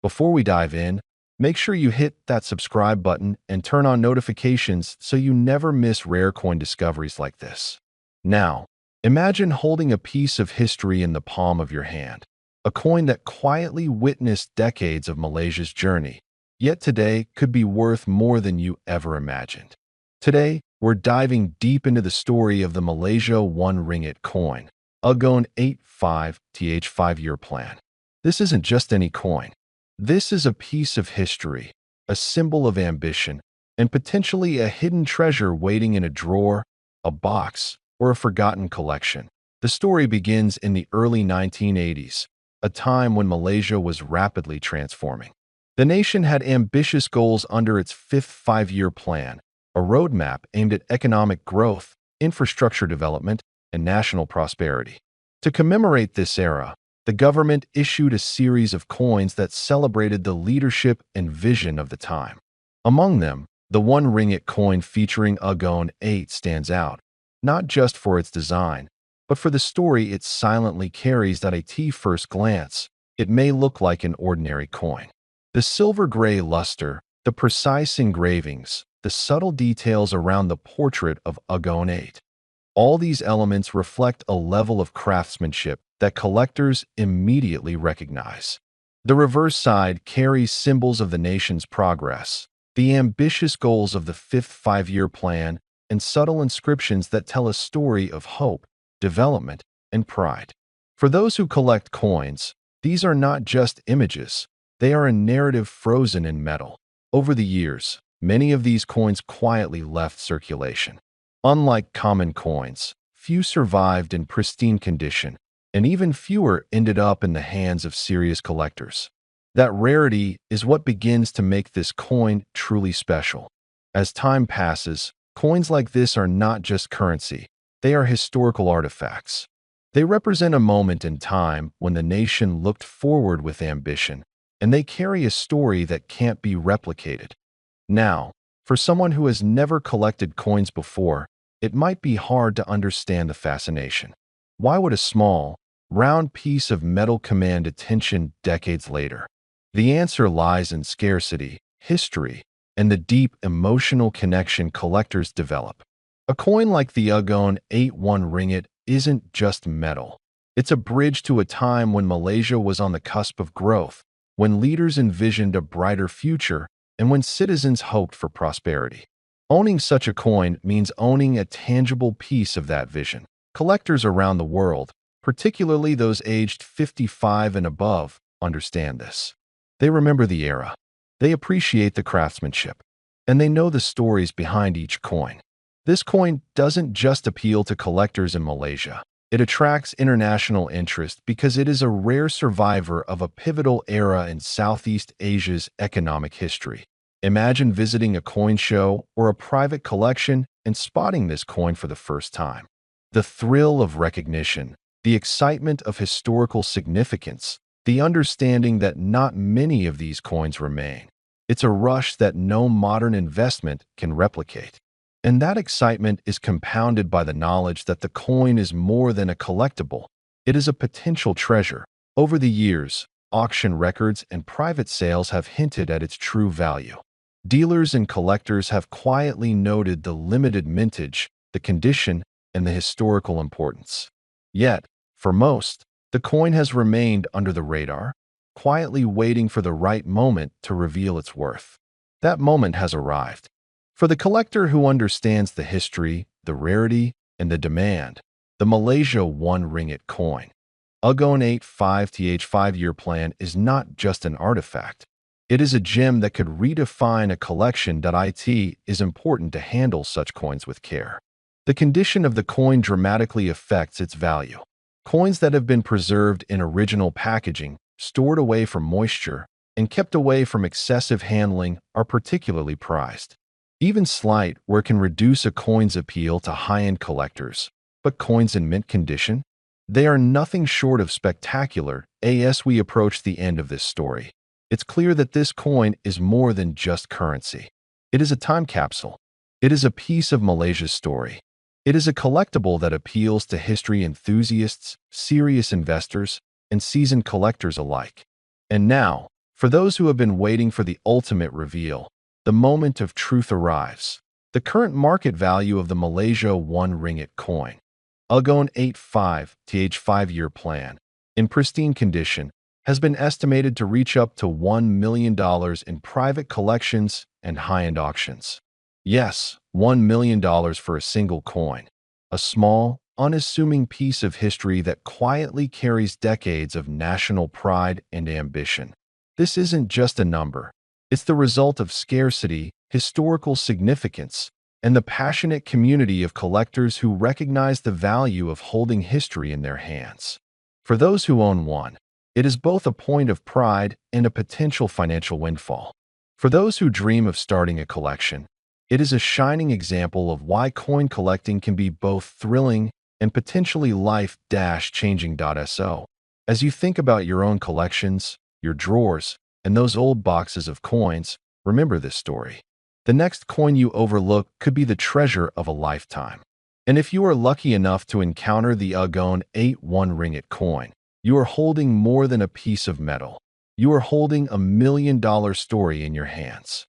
Before we dive in, make sure you hit that subscribe button and turn on notifications so you never miss rare coin discoveries like this. Now, imagine holding a piece of history in the palm of your hand, a coin that quietly witnessed decades of Malaysia's journey, yet today could be worth more than you ever imagined. Today, we're diving deep into the story of the Malaysia 1 ringgit coin, Agong VIII 5-year plan. This isn't just any coin. This is a piece of history, a symbol of ambition, and potentially a hidden treasure waiting in a drawer, a box, or a forgotten collection. The story begins in the early 1980s, a time when Malaysia was rapidly transforming. The nation had ambitious goals under its fifth five-year plan, a roadmap aimed at economic growth, infrastructure development, and national prosperity. To commemorate this era, the government issued a series of coins that celebrated the leadership and vision of the time. Among them, the 1 ringgit coin featuring Agong VIII stands out, not just for its design, but for the story it silently carries that at first glance, it may look like an ordinary coin. The silver-gray luster, the precise engravings, the subtle details around the portrait of Agong VIII. All these elements reflect a level of craftsmanship that collectors immediately recognize. The reverse side carries symbols of the nation's progress, the ambitious goals of the fifth five-year plan, and subtle inscriptions that tell a story of hope, development, and pride. For those who collect coins, these are not just images, they are a narrative frozen in metal. Over the years, many of these coins quietly left circulation. Unlike common coins, few survived in pristine condition, and even fewer ended up in the hands of serious collectors. That rarity is what begins to make this coin truly special. As time passes, coins like this are not just currency, they are historical artifacts. They represent a moment in time when the nation looked forward with ambition, and they carry a story that can't be replicated. Now, for someone who has never collected coins before, it might be hard to understand the fascination. Why would a small, round piece of metal command attention decades later? The answer lies in scarcity, history, and the deep emotional connection collectors develop. A coin like the Agong VIII 1 ringgit isn't just metal. It's a bridge to a time when Malaysia was on the cusp of growth, when leaders envisioned a brighter future, and when citizens hoped for prosperity. Owning such a coin means owning a tangible piece of that vision. Collectors around the world, particularly those aged 55 and above, understand this. They remember the era, they appreciate the craftsmanship, and they know the stories behind each coin. This coin doesn't just appeal to collectors in Malaysia. It attracts international interest because it is a rare survivor of a pivotal era in Southeast Asia's economic history. Imagine visiting a coin show or a private collection and spotting this coin for the first time. The thrill of recognition, the excitement of historical significance, the understanding that not many of these coins remain. It's a rush that no modern investment can replicate. And that excitement is compounded by the knowledge that the coin is more than a collectible. It is a potential treasure. Over the years, auction records and private sales have hinted at its true value. Dealers and collectors have quietly noted the limited mintage, the condition, and the historical importance. Yet, for most, the coin has remained under the radar, quietly waiting for the right moment to reveal its worth. That moment has arrived. For the collector who understands the history, the rarity, and the demand, the Malaysia 1 ringgit coin, Agong VIII 5-year plan is not just an artifact. It is a gem that could redefine a collection. It is important to handle such coins with care. The condition of the coin dramatically affects its value. Coins that have been preserved in original packaging, stored away from moisture, and kept away from excessive handling are particularly prized. Even slight wear can reduce a coin's appeal to high-end collectors, but coins in mint condition? They are nothing short of spectacular. As we approach the end of this story, it's clear that this coin is more than just currency. It is a time capsule. It is a piece of Malaysia's story. It is a collectible that appeals to history enthusiasts, serious investors, and seasoned collectors alike. And now, For those who have been waiting for the ultimate reveal, the moment of truth arrives. The current market value of the Malaysia 1 ringgit coin, Agong VIII th 5-year plan, in pristine condition, has been estimated to reach up to $1 million in private collections and high-end auctions. Yes, $1 million for a single coin, a small, unassuming piece of history that quietly carries decades of national pride and ambition. This isn't just a number. It's the result of scarcity, historical significance, and the passionate community of collectors who recognize the value of holding history in their hands. For those who own one, it is both a point of pride and a potential financial windfall. For those who dream of starting a collection, it is a shining example of why coin collecting can be both thrilling and potentially life-changing. So, as you think about your own collections, your drawers, and those old boxes of coins, remember this story. The next coin you overlook could be the treasure of a lifetime. And if you are lucky enough to encounter the Agong VIII 1 ringgit coin, you are holding more than a piece of metal. You are holding $1 million story in your hands.